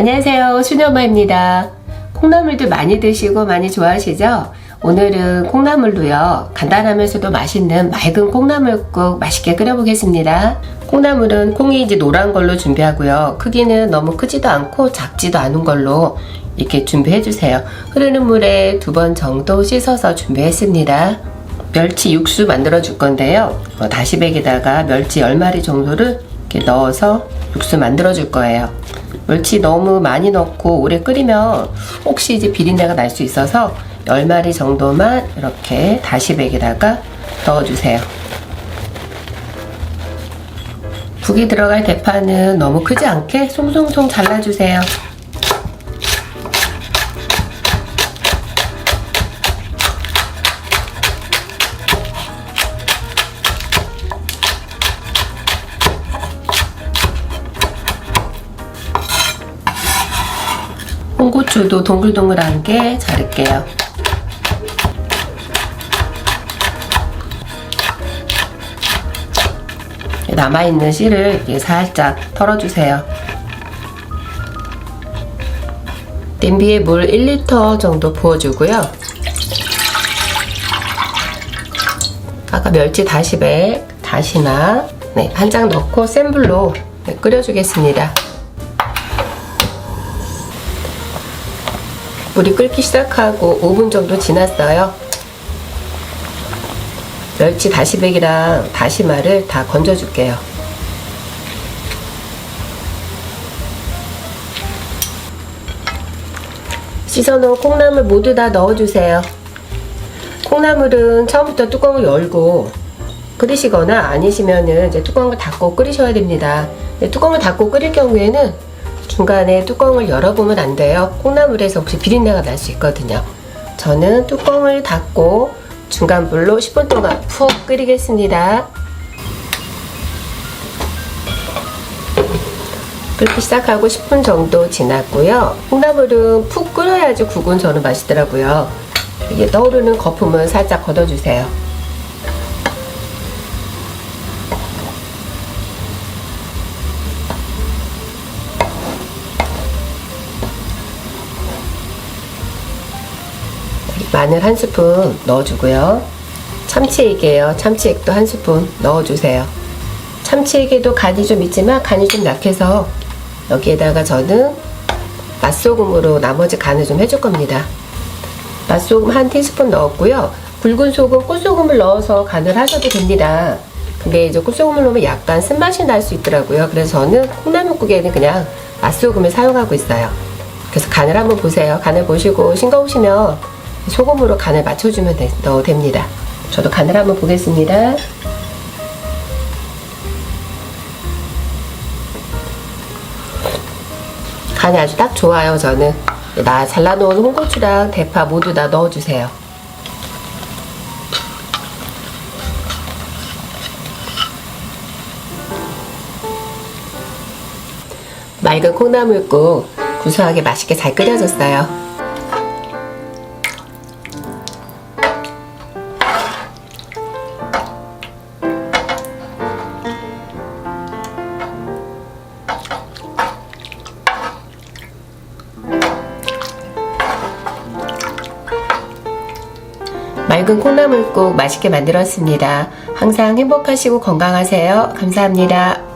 안녕하세요, 수녀엄마입니다. 콩나물도 많이 드시고 많이 좋아하시죠? 오늘은 콩나물로요, 간단하면서도 맛있는 맑은 콩나물국 맛있게 끓여보겠습니다. 콩나물은 콩이 이제 노란 걸로 준비하고요, 크기는 너무 크지도 않고 작지도 않은 걸로 이렇게 준비해주세요. 흐르는 물에 2번 정도 씻어서 준비했습니다. 멸치 육수 만들어 줄 건데요, 다시백에다가 멸치 10마리 정도를 이렇게 넣어서 육수 만들어 줄 거예요. 멸치 너무 많이 넣고 오래 끓이면 혹시 이제 비린내가 날 수 있어서 10마리 정도만 이렇게 다시백에다가 넣어주세요. 국이 들어갈 대파는 너무 크지 않게 송송송 잘라주세요. 홍고추도 동글동글하게 자를게요. 남아있는 씨를 살짝 털어주세요. 냄비에 물 1리터 정도 부어주고요. 아까 멸치 다시백, 다시마 한 장 넣고 센 불로 끓여주겠습니다. 물이 끓기 시작하고 5분 정도 지났어요. 멸치 다시백이랑 다시마를 다 건져줄게요. 씻어놓은 콩나물 모두 다 넣어주세요. 콩나물은 처음부터 뚜껑을 열고 끓이시거나 아니시면은 이제 뚜껑을 닫고 끓이셔야 됩니다. 뚜껑을 닫고 끓일 경우에는 중간에 뚜껑을 열어보면 안 돼요. 콩나물에서 혹시 비린내가 날 수 있거든요. 저는 뚜껑을 닫고 중간 불로 10분 동안 푹 끓이겠습니다. 끓기 시작하고 10분 정도 지났고요. 콩나물은 푹 끓여야지 국은 저는 맛있더라고요. 이게 떠오르는 거품을 살짝 걷어주세요. 마늘 1스푼 넣어주고요. 참치액이에요. 참치액도 1스푼 넣어주세요. 참치액에도 간이 좀 있지만 간이 좀 약해서 여기에다가 저는 맛소금으로 나머지 간을 좀 해줄 겁니다. 맛소금 1티스푼 넣었고요. 굵은 소금, 꿀소금을 넣어서 간을 하셔도 됩니다. 근데 이제 꿀소금을 넣으면 약간 쓴맛이 날 수 있더라고요. 그래서 저는 콩나물국에는 그냥 맛소금을 사용하고 있어요. 그래서 간을 한번 보세요. 간을 보시고 싱거우시면 소금으로 간을 맞춰주면 됩니다. 저도 간을 한번 보겠습니다. 간이 아주 딱 좋아요. 저는 잘라놓은 홍고추랑 대파 모두 다 넣어주세요. 맑은 콩나물국 구수하게 맛있게 잘 끓여졌어요. 맑은 콩나물국 맛있게 만들었습니다. 항상 행복하시고 건강하세요. 감사합니다.